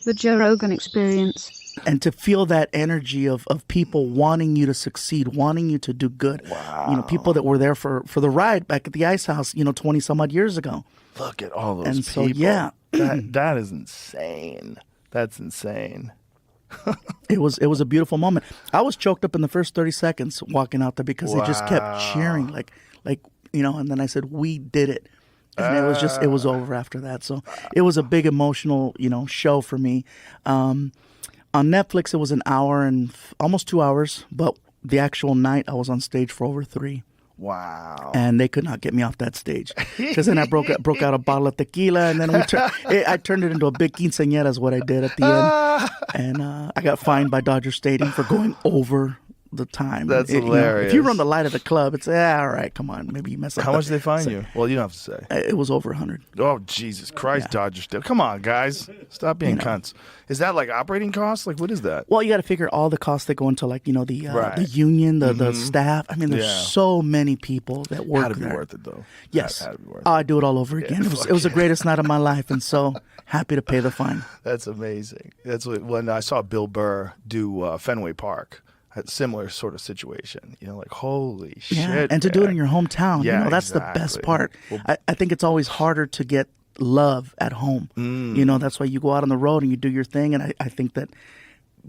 The Joe Rogan Experience. And to feel that energy of people wanting you to succeed, wanting you to do good. Wow. People that were there for the ride back at the Ice House, 20 some odd years ago. Look at all those And people. so, yeah. That is insane. That's insane. It was a beautiful moment. I was choked up in the first 30 seconds walking out there because they just kept cheering like, and then I said, we did it. And it was over after that. So it was a big emotional, show for me. On Netflix, it was an hour and almost 2 hours, but the actual night I was on stage for over 3. Wow. And they could not get me off that stage because then I broke out a bottle of tequila, and then I turned it into a big quinceañera is what I did at the end. And I got fined by Dodger Stadium for going over the time. That's hilarious. If you run the light of the club, it's all right. Come on, maybe you mess up. How much did they fine you? Well, you don't have to say. It was over 100. Oh, Jesus Christ, Dodgers. Come on, guys. Stop being cunts. Is that like operating costs? Like, what is that? Well, you got to figure all the costs that go into the union, the staff. I mean, there's so many people that work Had to be there. worth it, though. Yes. Had to be worth it. I'd do it all over again. It was the greatest night of my life, and so happy to pay the fine. That's amazing. That's when I saw Bill Burr do Fenway Park. A similar sort of situation, like holy shit. Yeah, and to do it in your hometown, that's exactly. the best part. Well, I think it's always harder to get love at home. That's why you go out on the road and you do your thing. And I think that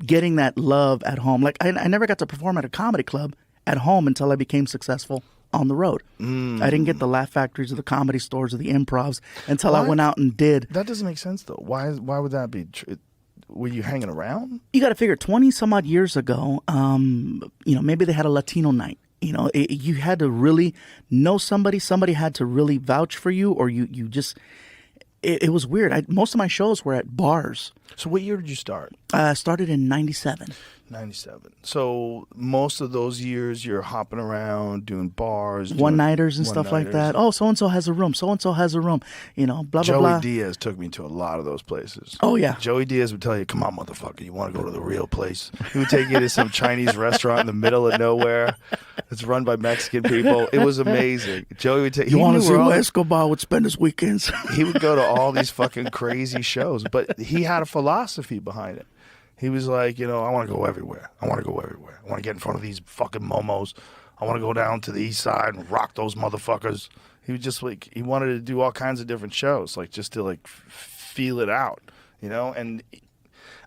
getting that love at home, like I never got to perform at a comedy club at home until I became successful on the road. I didn't get the Laugh Factories or the Comedy Stores or the Improvs until I went out and did. That doesn't make sense though. Why would that be true? Were you hanging around? You got to figure 20 some odd years ago, maybe they had a Latino night. You had to really know somebody. Somebody had to really vouch for you, or you just, it was weird. Most of my shows were at bars. So what year did you start? I started in 97. 97. So most of those years you're hopping around doing bars, one-nighters and stuff like that. Oh, so-and-so has a room. So-and-so has a room. Blah, blah, Joey blah. Diaz took me to a lot of those places. Oh, yeah. Joey Diaz would tell you, come on, motherfucker, you want to go to the real place? He would take you to some Chinese restaurant in the middle of nowhere. It's run by Mexican people. It was amazing. Joey would take you. Want to see where Escobar would spend his weekends? He would go to all these fucking crazy shows, but he had a philosophy behind it. He was like, I want to go everywhere. I want to go everywhere. I want to get in front of these fucking momos. I want to go down to the east side and rock those motherfuckers. He was just like, he wanted to do all kinds of different shows, like just to like feel it out, And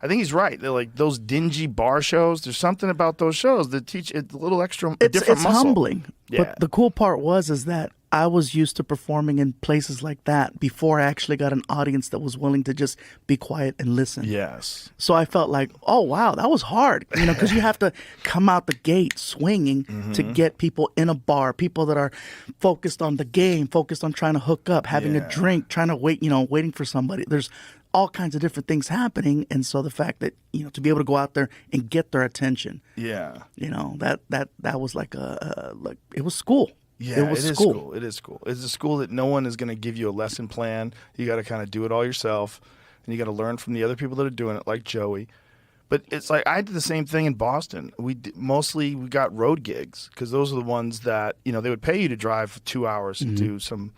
I think he's right. They're like those dingy bar shows. There's something about those shows that teach it a little extra, different muscle. It's humbling. Yeah. But the cool part is that I was used to performing in places like that before I actually got an audience that was willing to just be quiet and listen. Yes. So I felt like, oh, wow, that was hard, because you have to come out the gate swinging to get people in a bar, people that are focused on the game, focused on trying to hook up, having a drink, trying to wait, waiting for somebody. There's all kinds of different things happening. And so the fact that, to be able to go out there and get their attention, that was like it was school. Yeah, it is school. It is school. It's a school that no one is going to give you a lesson plan. You got to kind of do it all yourself, and you got to learn from the other people that are doing it, like Joey. But it's like I did the same thing in Boston. We got road gigs because those are the ones that they would pay you to drive for 2 hours and do some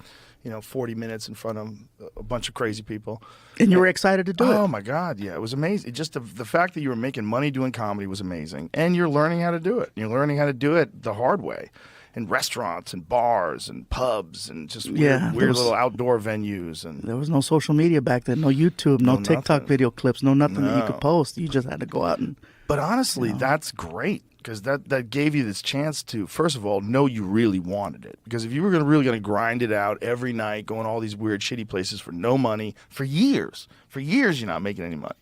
40 minutes in front of a bunch of crazy people. And you were excited to do it. Oh, my God. Yeah, it was amazing. Just the fact that you were making money doing comedy was amazing. And you're learning how to do it. You're learning how to do it the hard way. In restaurants and bars and pubs and just weird little outdoor venues. And there was no social media back then, no YouTube, no TikTok nothing. Video clips, nothing that you could post. You just had to go out and... But honestly, that's great because that gave you this chance to, first of all, know you really wanted it. Because if you were really going to grind it out every night, going to all these weird, shitty places for no money, for years you're not making any money.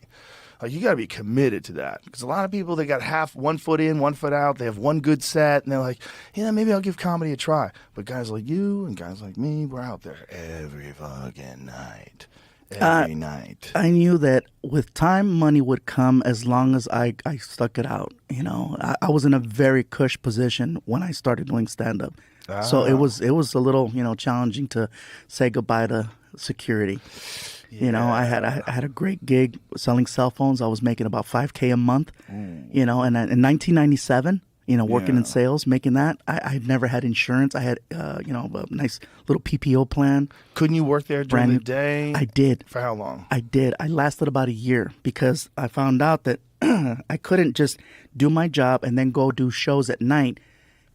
Like, you got to be committed to that because a lot of people, they got one foot in, 1 foot out. They have one good set, and they're like, maybe I'll give comedy a try. But guys like you and guys like me, we're out there every fucking night. Every night. I knew that with time, money would come as long as I stuck it out. I was in a very cush position when I started doing stand-up. So it was a little, challenging to say goodbye to security. I had a great gig selling cell phones. I was making about $5K a month. And in 1997, working in Yeah. sales, making that. I'd never had insurance. I had, a nice little PPO plan. Couldn't you work there during Brand the new- day? I did. For how long? I did. I lasted about a year because I found out that I couldn't just do my job and then go do shows at night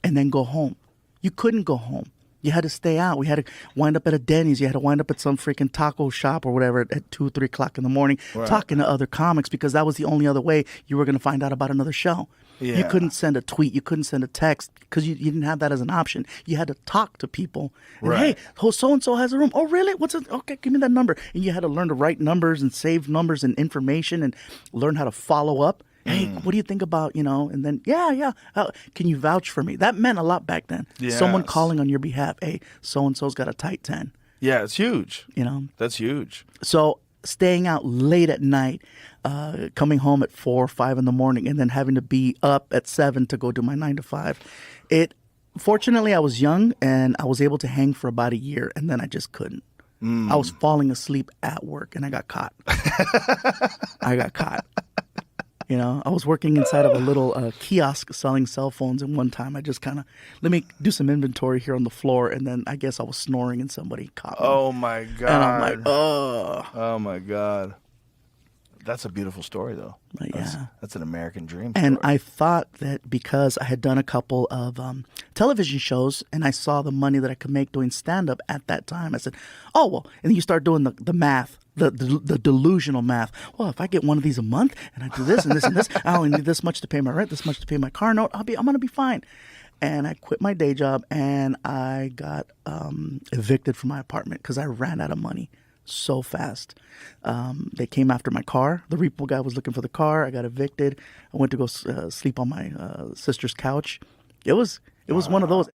and then go home. You couldn't go home. You had to stay out. We had to wind up at a Denny's. You had to wind up at some freaking taco shop or whatever at 2 or 3 o'clock in the morning talking to other comics because that was the only other way you were going to find out about another show. You Yeah. couldn't send a tweet. You couldn't send a text because you didn't have that as an option. You had to talk to people. And, Right. hey, so-and-so has a room. Oh, really? What's it? Okay, give me that number. And you had to learn to write numbers and save numbers and information and learn how to follow up. Hey, what do you think about, and then, yeah. Can you vouch for me? That meant a lot back then. Someone Yes. calling on your behalf. Hey, so-and-so's got a tight 10, Yeah, it's huge. That's huge. So staying out late at night, coming home at 4 or 5 in the morning, and then having to be up at 7 to go do my 9 to 5. Fortunately, I was young and I was able to hang for about a year, and then I just couldn't. I was falling asleep at work, and I got caught. I was working inside of a little kiosk selling cell phones, and one time I just kind of, let me do some inventory here on the floor, and then I guess I was snoring and somebody caught me. Oh my God. And I'm like, oh. Oh my God. That's a beautiful story, though. Yeah. That's an American dream And story. I thought that because I had done a couple of television shows and I saw the money that I could make doing stand-up at that time, I said, oh, well, and then you start doing the math, the delusional math. Well, if I get one of these a month and I do this and this and this, I only need this much to pay my rent, this much to pay my car note, I'm going to be fine. And I quit my day job and I got evicted from my apartment because I ran out of money so fast. They came after my car. The repo guy was looking for the car. I got evicted. I went to go sleep on my sister's couch. It was one of those.